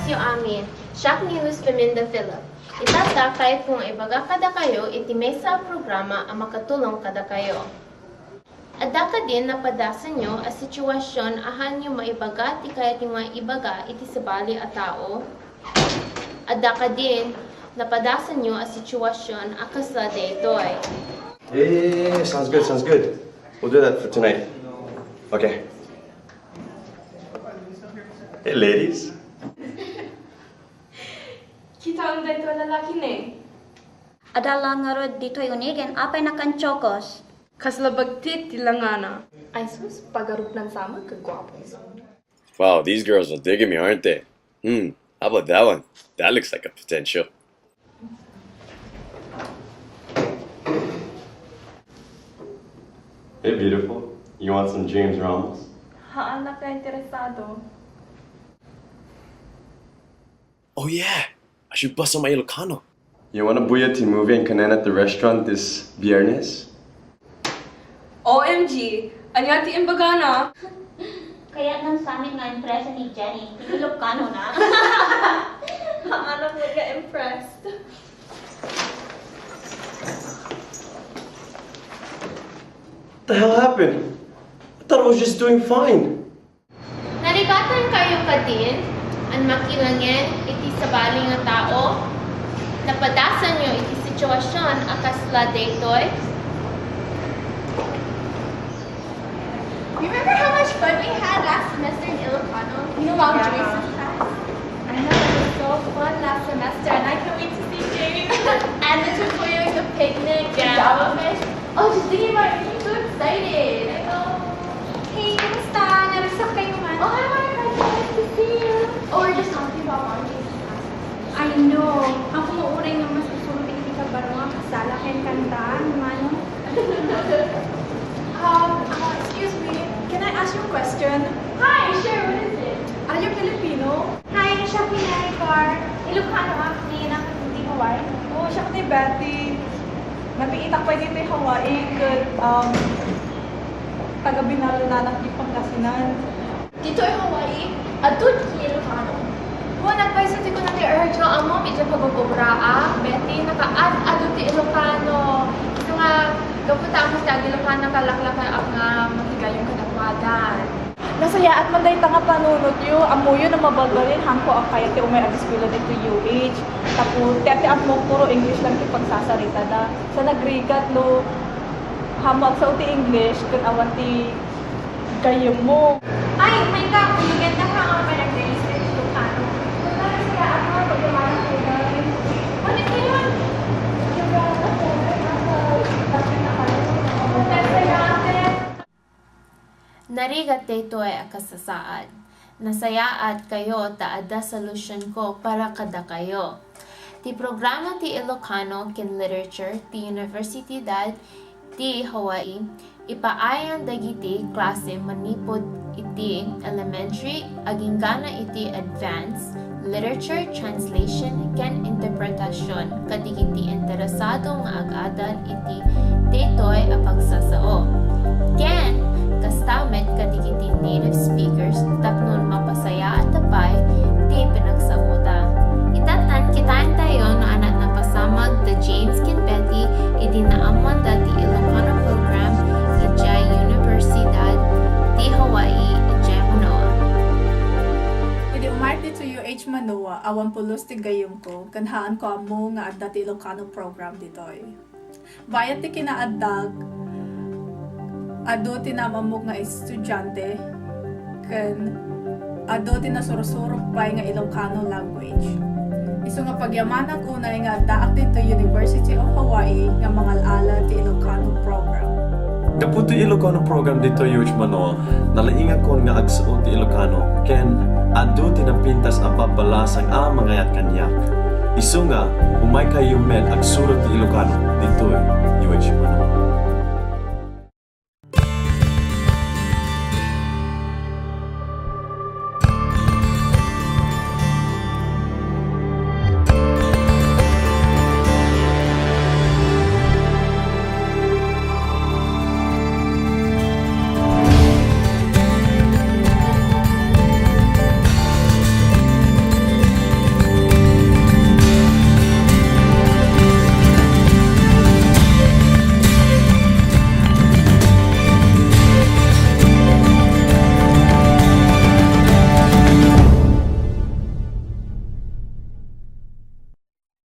gimnasyo amin. Siya News Feminda Philip. Itatapay kung ibaga kada kayo, iti may sa programa ang makatulong kada kayo. Adda ka din napadasan nyo a sitwasyon ahan nyo maibaga ti kaya nyo nga ibaga iti sabali a tao. Adda ka din napadasan nyo a sitwasyon akasla daytoy. Yeah, sounds good, sounds good. We'll do that for tonight. Okay. Hey, ladies. Kita ang dayto lalaki ne. Adalang nga rod dito'y unigen, apay na kan chokos. Kaslabagtit tilangana. Ay sus, pagarup ng sama kagwapo. Wow, these girls are digging me, aren't they? How about that one? That looks like a potential. Hey, beautiful. You want some James Ramos? Haan na ka interesado. Oh yeah, I should bust on my Ilokano. You want to buyati movie and kanan at the restaurant this Viernes? OMG! Anya ti imbaga na? Kaya nang sa amin nga impresa ni Jenny, Ilokano na. Alam mo ka impressed. What the hell happened? I thought I was just doing fine. Narigatan kayo ka din, ang makilangin iti sabali nga tao, napadasan nyo iti sitwasyon akasla daytoy. Remember how much fun we had last semester in Ilokano? You know, while Joyce's class? I know, it was so fun last semester and I can't wait to see James. And the tutorial, the picnic, the Yeah. Dramafest. Oh, just thinking about it, I'm so excited. I know. Hey, kamusta? Narisak kayo man? Oh, hi, nice to see you. Oh, we're just talking about one Joyce's class. I know. Ako mauray nga mas susunod hindi ka ba nga kasala kayong kantaan, mano? Excuse me, can I ask you a question? Hi, sure, what is it? Are you Filipino? Hi, siya pinay car. Ilokano actually, nakakunti Hawaii. Oh, siya ni Betty. Napiitak pa dito yung Hawaii. Taga-binalananak di Pangasinan. Dito ay Hawaii, adun ki Ilokano. Kung nagpaisati ko na ti urge no, amo, medyo pagububraa, Betty, naka-add ti Ilocano. Ito nga, gaputa mo sa Ilocano kalaklaka ang matigayong kadakwadan. Nasaya at manday tanga panunod yu. Amo yun na mabagalin. Hangko ang kaya ti umay adiskwila dito UH. Tapos, ti mo puro English lang ti pagsasarita da. Sa nagrigat no, hamag sa uti English, kun awan ti gayong mo. Ay, may ka, maganda ka nga ba nag-register sa Ilokano? Nasaya ako, pagkamalang ko guys. Ano ito yun? Narigat dito ay akasasaad. Nasayaat kayo taada solusyon ko para kada kayo. Ti programa ti Ilocano ken Literature ti Universidad ti Hawaii ipaayang dagiti klase manipod iti elementary aging gana iti advanced literature translation ken interpretasyon kadigiti interesado nga agadan iti detoy a pagsasao. Ken kastamet kadigiti native speakers tapnon mapasaya at tapay ti pinagsamuda. Itatan kitaan tayo no anak na pasamag the James ken Betty iti naamon dati Ilocano program iti Universidad ti Hawaii iti Manoa. Idi umarte to UH Manoa, awan pulos ti gayong ko, kanhaan ko amo nga adda ti Ilocano program ditoy. Bayat ti kinaaddag, ado ti namamog nga estudyante, kan ado ti nasurusurok pa'y nga Ilocano language. Iso nga pagyamanak unay nga daak dito University of Hawaii nga mangal-ala ti Ilocano program. Kaputo Ilocano program dito UH Manoa, nalainga ko nga agsuot ti Ilocano, ken adu tinapintas ang pabalasang mangayat kanyak. Iso nga, umay kayo men agsurot ti Ilocano dito UH Manoa.